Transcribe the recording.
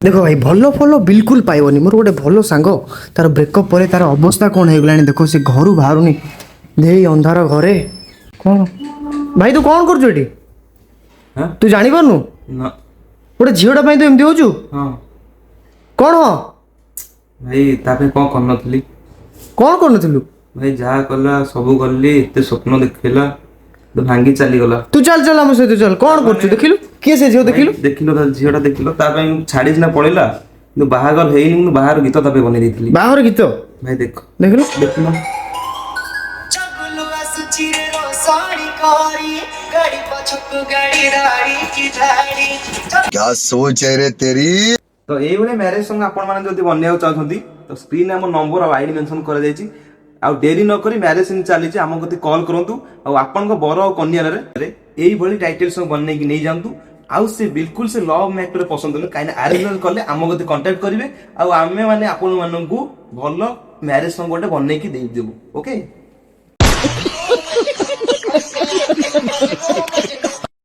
देखो भाई भल फल बिल्कुल पाइबनी मोर गोटे भल सांग तार ब्रेकअप पर तार अवस्था कौन हो गलानी देखो से घर बाहरुनी दे अंधार घरे कौन भाई तू कौन कर हाँ? तू जानी पारनु ना गोटे झीटा तो एमती होचु हाँ कौन हो भाई तापे कौन करनथली कौन करनथिलु भाई जहाँ कला सबू कली एते स्वप्न देखला तो भांगी चली गला तू चल चल हम सहित चल कौन करछु देखिलु किए से झील देखिलु देखिलो ता झीटा देखिलो तापे छाड़ी सिना पड़ेला କିନ୍ତୁ ବାହାଘର ହେଇନି ମୁଁ ବାହାର ଗୀତ ତାପେ ବନେଇ ଦେଇଥିଲି बाहर गीत ଭାଇ ଦେଖ देखिलु ଦେଖିଲ क्या सोच है रे तेरी। ତ ଏଇଭଳି ମ୍ୟାରେଜ ସଙ୍ଗ ଆପଣ ମାନେ ଯଦି ବନେଇବାକୁ ଚାହୁଁଛନ୍ତି ତ ସ୍କ୍ରିନରେ ଆମ ନମ୍ବର ଆଉ ଆଇଡି ମେନସନ କରାଯାଇଛି ଆଉ ଡେରି ନ କରି ମ୍ୟାରେଜ ସିନ୍ ଚାଲିଛି ଆମ କତି କଲ୍ କରନ୍ତୁ ଆଉ ଆପଣଙ୍କ ବର ଆଉ କନ୍ୟାରେ ଏଇଭଳି ଟାଇଟେଲ ସଙ୍ଗ ବନେଇକି ନେଇଯାଆନ୍ତୁ ଆଉ ସେ ବିଲକୁଲ ସେ ଲଭ୍ ମ୍ୟାଟରେ ପସନ୍ଦ ହେଲେ କାହିଁକି ଆରେଞ୍ଜ କଲେ ଆମ କତି କଣ୍ଟାକ୍ଟ କରିବେ ଆଉ ଆମେ ମାନେ ଆପଣ ମାନଙ୍କୁ ଭଲ ମ୍ୟାରେଜ ସଙ୍ଗ ଗୋଟେ ବନେଇକି ଦେଇଦେବୁ ଓକେ।